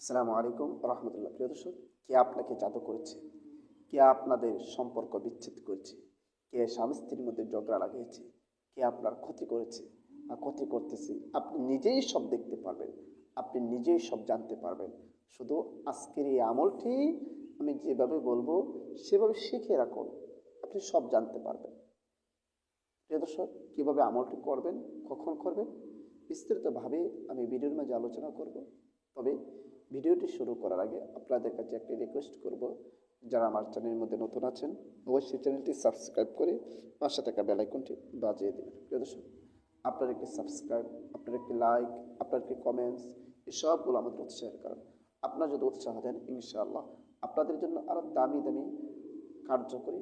আসসালামু আলাইকুম রহমতুল্লাহ। প্রিয় দর্শক, কে আপনাকে জাদু করেছে? কে আপনাদের সম্পর্ক বিচ্ছেদ করেছে? কে স্বামী স্ত্রীর মধ্যে ঝগড়া লাগিয়েছে? কে আপনার ক্ষতি করেছে বা ক্ষতি করতেছে? আপনি নিজেই সব দেখতে পারবেন, আপনি নিজেই সব জানতে পারবেন। শুধু আজকের এই আমলটি আমি যেভাবে বলবো সেভাবে শিখে রাখুন, আপনি সব জানতে পারবেন। প্রিয় দর্শক, কীভাবে আমলটি করবেন, কখন করবেন, বিস্তারিতভাবে আমি ভিডিওর মাঝে আলোচনা করব। তবে ভিডিওটি শুরু করার আগে আপনাদের কাছে একটি রিকোয়েস্ট করব, যারা আমার চ্যানেলের মধ্যে নতুন আছেন অবশ্যই চ্যানেলটি সাবস্ক্রাইব করে পাশে থাকা বেল আইকনটি বাজিয়ে দিন। প্রিয় দর্শক, আপনার একটি সাবস্ক্রাইব, আপনার একটি লাইক, আপনার একটি কমেন্টস, এই সবগুলো আমাদের উৎসাহের কারণ। আপনারা যদি উৎসাহ দেন, ইনশাআল্লাহ আপনাদের জন্য আরও দামি দামি, কার্যকরী,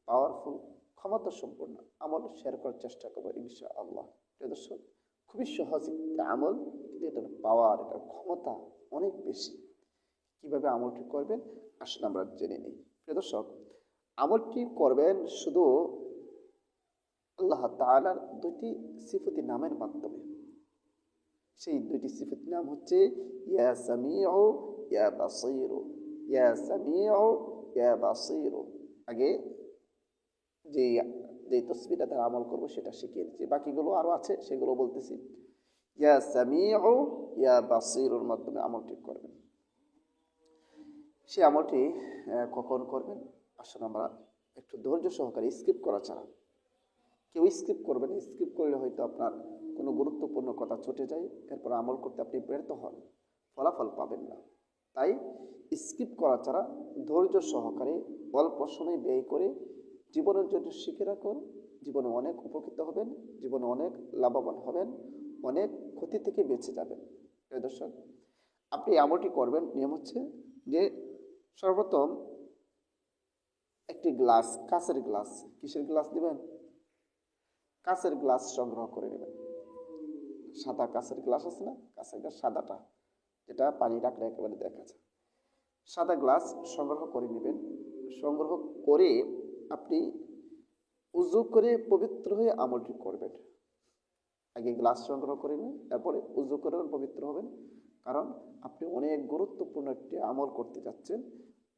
পাওয়ারফুল, ক্ষমতা সম্পন্ন আমল শেয়ার করার চেষ্টা করবো ইনশাআল্লাহ। প্রিয় দর্শক, খুবই সহজ একটা আমল, কিন্তু এটার পাওয়ার, এটার ক্ষমতা অনেক বেশি। কিভাবে আমলটি করবেন আসলে আমরা জেনে নিই। প্রিয় দর্শক, আমলটি করবেন শুধু আল্লাহ তাআলার দুইটি সিফতি নামের মাধ্যমে। সেই দুইটি সিফতি নাম হচ্ছে ইয়া সামিউ, ইয়া বাসীর। ইয়া সামিউ, ইয়া বাসীর। আগে যে যে তসবিহটা দ্বারা আমল করবো সেটা শিখিয়ে দিচ্ছি, বাকিগুলো আরও আছে সেগুলো বলতেছি। ইয়া সামিউ, ইয়া বাসীরের মাধ্যমে আমলটি করবেন। সেই আমলটি কখন করবেন আসলে আমরা একটু ধৈর্য সহকারে, স্কিপ করা ছাড়া। কেউ স্কিপ করবেন, স্কিপ করলে হয়তো আপনার কোনো গুরুত্বপূর্ণ কথা ছুটে যায়, এরপর আমল করতে আপনি ব্যর্থ হন, ফলাফল পাবেন না। তাই স্কিপ করা ছাড়া ধৈর্য সহকারে অল্প সময় ব্যয় করে জীবনের জন্য শিখে রাখুন। জীবনে অনেক উপকৃত হবেন, জীবনে অনেক লাভবান হবেন, অনেক ক্ষতি থেকে বেঁচে যাবেন। প্রিয় দর্শক, আপনি আমলটি করবেন, নিয়ম হচ্ছে যে সর্বপ্রথম একটি গ্লাস, কাঁচের গ্লাস, কিসের গ্লাস নেবেন? কাঁচের গ্লাস সংগ্রহ করে নেবেন। সাদা কাঁচের গ্লাস আছে না, কাঁচের গ্লাস সাদাটা, যেটা পানি রাখলে একেবারে দেখা যায়, সাদা গ্লাস সংগ্রহ করে নেবেন। সংগ্রহ করে আপনি উজু করে পবিত্র হয়ে আমলটি করবেন। আগে গ্লাস সংগ্রহ করে নিন, তারপরে উজু করে পবিত্র হবেন। কারণ আপনি অনেক গুরুত্বপূর্ণ একটি আমল করতে যাচ্ছেন,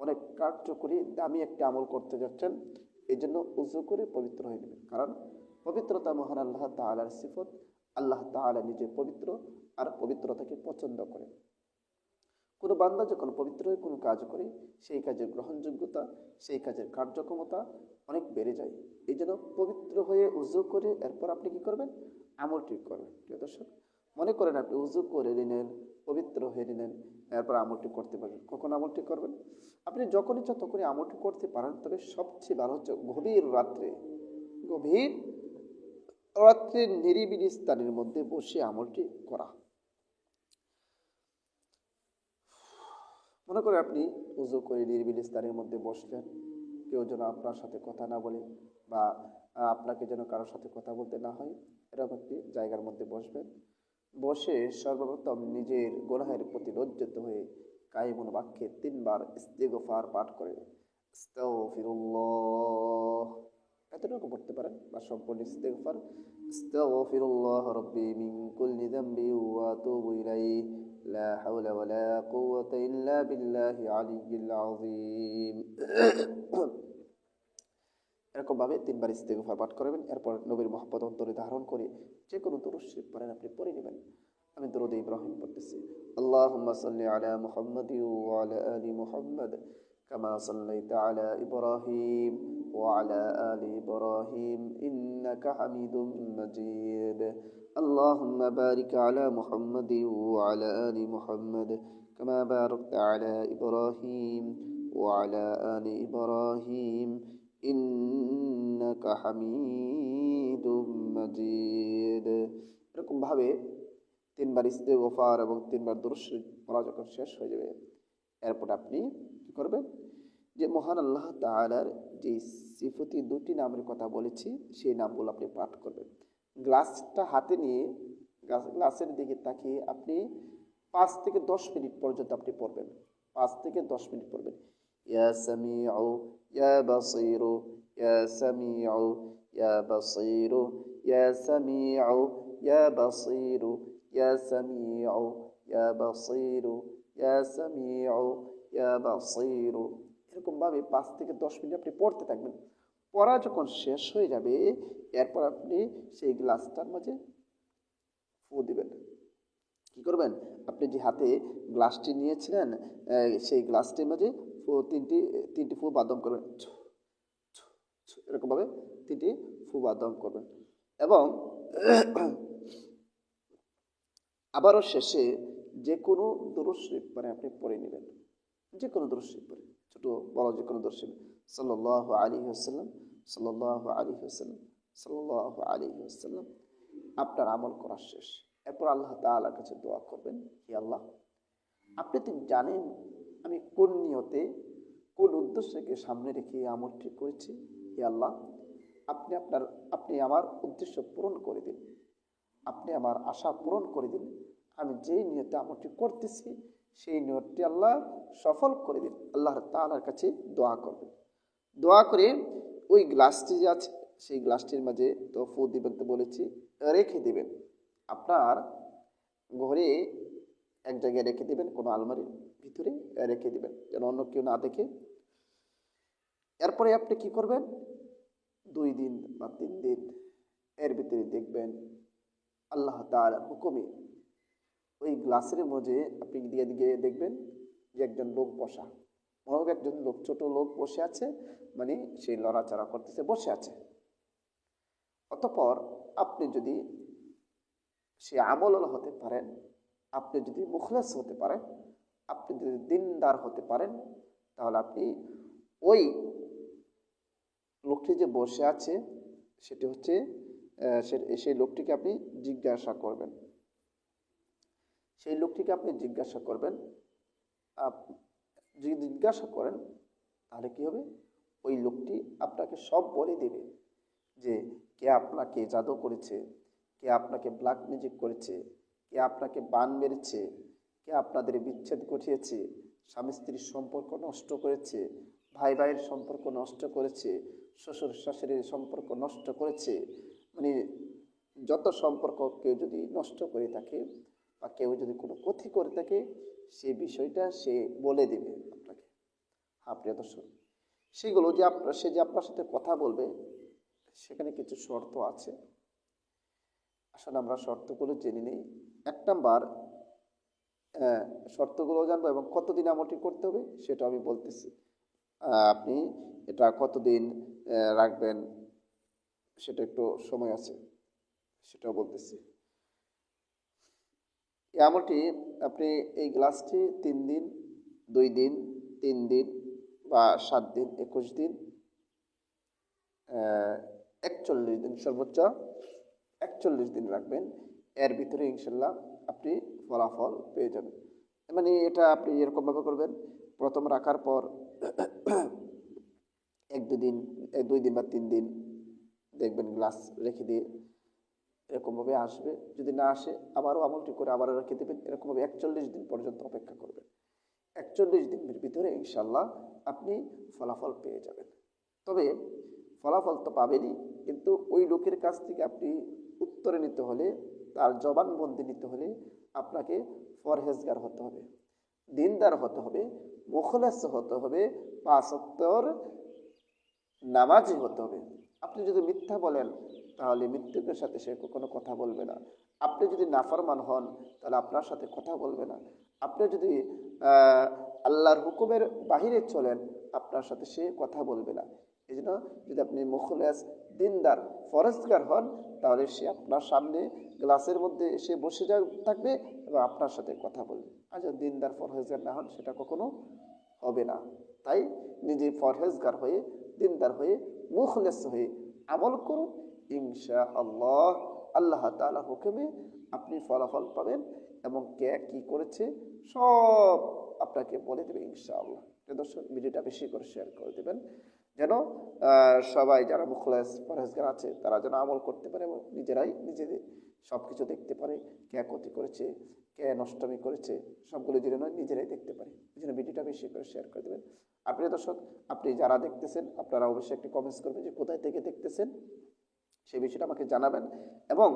অনেক কার্যকরী দামি একটি আমল করতে যাচ্ছেন। এই জন্য উজু করে পবিত্র হয়ে নেবেন। কারণ পবিত্রতা মহান আল্লাহ তাআলার সিফত। আল্লাহ তাআলা নিজে পবিত্র, আর পবিত্রতাকে পছন্দ করেন। কোনো বান্দা যখন পবিত্র হয়ে কোনো কাজ করে, সেই কাজের গ্রহণযোগ্যতা, সেই কাজের কার্যক্ষমতা অনেক বেড়ে যায়। এই জন্য পবিত্র হয়ে উজু করে এরপর আপনি কি করবেন? আমলটি করবেন। প্রিয় দর্শক, মনে করেন আপনি উজু করে নিলেন, পবিত্র হয়ে নিলেন, এরপর আমলটি করতে পারবেন। কখন আমলটি করবেন? আপনি যখন ইচ্ছা তখনই আমলটি করতে পারেন, তবে সবচেয়ে ভালো হচ্ছে গভীর রাত্রে, গভীর রাত্রে নিরিবিলি স্থানের মধ্যে বসে আমলটি করা। মনে করে আপনি উজু করে নিরিবিলি স্থানের মধ্যে বসলেন, কেউ যেন আপনার সাথে কথা না বলে বা আপনাকে যেন কারোর সাথে কথা বলতে না হয়, এরকম একটি জায়গার মধ্যে বসবেন। বসে সর্বপ্রথম নিজের গুনাহের প্রতি লজ্জিত হয়ে কায়িমুন বাক্যে 3 বার ইস্তিগফার পাঠ করে আস্তাগফিরুল্লাহ এতটুকু পড়তে পারেন, বা সম্পূর্ণ ইস্তিগফার, আস্তাগফিরুল্লাহ রাব্বি মিন কুল্লি যামবি ওয়া আতুবু ইলাইহি লা হাওলা ওয়ালা কুওয়াতা ইল্লা বিল্লাহি আলিয়্যিল আযীম। এরকমভাবে 3 বার ইস্তিগফার পাঠ করবেন। এরপর নবীর মহব্বত অন্তরে ধারণ করে যে কোনো দরুদ শরীফ পড়েন, আপনি পড়ে নেবেন। আমি দরুদ ইব্রাহিম পড়তেছি। আল্লাহুম্মা সাল্লি আলা মুহাম্মাদি ওয়া আলা আলি মুহাম্মাদ কামা সাল্লাইতা আলা ইব্রাহিম ওয়া আলা আলি ইব্রাহিম ইন্নাকা হামিদুম মাজিদ। আল্লাহুম্মা বারিক আলা মুহাম্মাদি ওয়া আলা আলি মুহাম্মাদ কামা বারাকতা আলা ইব্রাহিম ওয়া আলা আলি ইব্রাহিম ইন্নাকা হামিদুম মাজিদ। এরকম ভাবে 3 বার ইস্তিগফার এবং 3 বার দরুদ শরীফ পড়া যখন শেষ হয়ে যাবে, এরপর আপনি কি করবেন? যে মহান আল্লাহ তাআলার যে সিফতি 2টি নামের কথা বলেছি, সেই নামগুলো আপনি পাঠ করবেন। গ্লাসটা হাতে নিয়ে গ্লাসের দিকে তাকিয়ে আপনি 5 থেকে 10 মিনিট পর্যন্ত আপনি পড়বেন। 5 থেকে 10 মিনিট পড়বেন। ইয়া সামিউ, ইয়া বাসীরু, ইয়া সামিউ, ইয়া বাসীরু, ইয়া সামিউ, ইয়া বাসীরু, ইয়া সামিউ, ইয়া বাসীরু, ইয়া সামিউ, ইয়া বাসীর, এরকমভাবে 5 থেকে 10 মিনিট আপনি পড়তে থাকবেন। পড়া যখন শেষ হয়ে যাবে, এরপর আপনি সেই গ্লাসটার মাঝে ফু দিবেন। কি করবেন? আপনি যে হাতে গ্লাসটি নিয়েছিলেন, সেই গ্লাসটির মাঝে তিনটি ফু বাদম করবেন, এরকমভাবে 3টি ফু বাদম করবেন। এবং আবারও শেষে যে কোনো দুরূদ শরীফ মানে আপনি পড়ে নেবেন, যে কোনো দুরূদ শরীফ পড়ে, ছোট বড় যে কোনো দুরূদ শরীফ, সাল্লাল্লাহু আলাইহি ওয়াসাল্লাম, সাল্লাল্লাহু আলাইহি ওয়াসাল্লাম, সাল্লাল্লাহু আলাইহি ওয়াসাল্লাম। আপনার আমল করা শেষ। এরপর আল্লাহ তাআলার কাছে দোয়া করবেন, হে আল্লাহ, আপনি তো জানেন আমি কোন নিয়তে, কোন উদ্দেশ্যকে সামনে রেখে এই আমলটি করেছি। হে আল্লাহ, আপনি আমার উদ্দেশ্য পূরণ করে দিন, আপনি আমার আশা পূরণ করে দিন। আমি যেই নিয়তে আমলটি করতেছি সেই নিয়তটি আল্লাহ সফল করে দিন। আল্লাহ তাআলার কাছে দোয়া করবেন। দোয়া করে ওই গ্লাসটি যে আছে সেই গ্লাসটির মাঝে তো ফু দিবেন, তো বলেছি, রেখে দিবেন। আপনার ঘরে এক জায়গায় রেখে দিবেন, কোনো আলমারির ভিতরে রেখে দিবেন, যেন অন্য কেউ না দেখে। এরপরে আপনি কি করবেন? 2 দিন বা 3 দিন এর ভিতরে দেখবেন আল্লাহ তাআলার হুকুমে ওই গ্লাসের মধ্যে আপনি দিয়ে দিয়ে দেখবেন যে একজন লোক বসা, মনে হবে একজন লোক, ছোট লোক বসে আছে, মানে সেই লড়াচড়া করতেছে, বসে আছে। অতঃপর আপনি যদি সে আমল হতে পারেন, আপনি যদি মুখলেস হতে পারেন, আপনি যদি দিনদার হতে পারেন, তাহলে আপনি ওই লোকটি যে বসে আছে সেটি হচ্ছে সেই লোকটিকে আপনি জিজ্ঞাসা করবেন। সেই লোকটিকে আপনি জিজ্ঞাসা করবেন। যদি জিজ্ঞাসা করেন তাহলে কি হবে? ওই লোকটি আপনাকে সব বলে দেবে যে কে আপনাকে জাদু করেছে, কে আপনাকে ব্ল্যাক ম্যাজিক করেছে, কে আপনাকে বান মেরেছে, কে আপনাদের বিচ্ছেদ ঘটিয়েছে, স্বামী স্ত্রীর সম্পর্ক নষ্ট করেছে, ভাই ভাইয়ের সম্পর্ক নষ্ট করেছে, শ্বশুর শাশুড়ির সম্পর্ক নষ্ট করেছে। মানে যত সম্পর্ক কেউ যদি নষ্ট করে থাকে বা কেউ যদি কোনো ক্ষতি করে থাকে, সেই বিষয়টা সে বলে দেবে আপনাকে। হ্যাঁ প্রিয় দর্শক, সেগুলো যে সে যে আপনার সাথে কথা বলবে, সেখানে কিছু শর্ত আছে। আসলে আমরা শর্তগুলো জেনে নিই। 1 নাম্বার, শর্তগুলো জানবো এবং কতদিন আমলটি করতে হবে সেটা আমি বলতেছি। আপনি এটা কতদিন রাখবেন সেটা একটু সময় আছে, সেটাও বলতেছি। এই আমলটি আপনি এই গ্লাসটি 3 দিন, 2 দিন, 3 দিন বা 7 দিন, 21 দিন, 41 দিন, সর্বোচ্চ 41 দিন রাখবেন। এর ভিতরে ইনশাল্লাহ আপনি ফলাফল পেয়ে যাবেন। মানে এটা আপনি এরকমভাবে করবেন, প্রথম রাখার পর 1-2 দিন, 2 দিন বা 3 দিন দেখবেন গ্লাস রেখে দিয়ে এরকমভাবে আসবে। যদি না আসে আবারও আমলটি করে আবারও রেখে দেবেন। এরকমভাবে 41 দিন পর্যন্ত অপেক্ষা করবেন। 41 দিনের ভিতরে ইনশাল্লাহ আপনি ফলাফল পেয়ে যাবেন। তবে ফলাফল তো পাবেনই, কিন্তু ওই লোকের কাছ থেকে আপনি উত্তরে নিতে হলে, তার জবানবন্দি নিতে হলে আপনাকে পরহেজগার হতে হবে, দিনদার হতে হবে, মুখলেস হতে হবে, 5 ওয়াক্তের নামাজি হতে হবে। আপনি যদি মিথ্যা বলেন তাহলে মৃত্যুকের সাথে সে কোনো কথা বলবে না। আপনি যদি নাফরমান হন তাহলে আপনার সাথে কথা বলবে না। আপনি যদি আল্লাহর হুকুমের বাহিরে চলেন আপনার সাথে সে কথা বলবে না। এই জন্য যদি আপনি মুখলেস, দিনদার, ফরজগার হন তাহলে সে আপনার সামনে গ্লাসের মধ্যে এসে বসে থাকবে এবং আপনার সাথে কথা বলবে। আর যদি দিনদার, ফরজগার না হন সেটা কখনো হবে না। তাই নিজে ফরহেজগার হয়ে, দিনদার হয়ে, মুখলেস হয়ে আমল করুন। ইনশাআল্লাহ আল্লাহ তাআলার হুকুমে আপনি ফলাফল পাবেন এবং কে কি করেছে সব আপনাকে বলে দেবে ইনশাআল্লাহ। দর্শক, ভিডিওটা বেশি করে শেয়ার করে দেবেন যেন সবাই যারা মুখলেস, পরহেজগার আছে তারা যেন আমল করতে পারে এবং নিজেরাই নিজেদের সব কিছু দেখতে পারে, কে ক্ষতি করেছে, কে নষ্টমী করেছে, সবগুলো যেন নিজেরাই দেখতে পারে। এই জন্য ভিডিওটা বেশি করে শেয়ার করে দেবেন। আর প্রিয় দর্শক, আপনি যারা দেখতেছেন আপনারা অবশ্যই একটি কমেন্টস করবেন যে কোথায় থেকে দেখতেছেন, সেই বিষয়টা আমাকে জানাবেন। এবং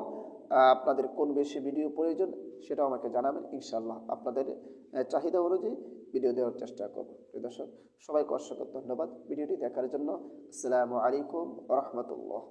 আপনাদের কোন বেশি ভিডিও প্রয়োজন সেটাও আমাকে জানাবেন, ইনশাআল্লাহ আপনাদের চাহিদা অনুযায়ী ভিডিও দেওয়ার চেষ্টা করব। প্রিয় দর্শক, সবাইকে অসংখ্য ধন্যবাদ ভিডিওটি দেখার জন্য। আসসালামু আলাইকুম ওয়া রাহমাতুল্লাহ।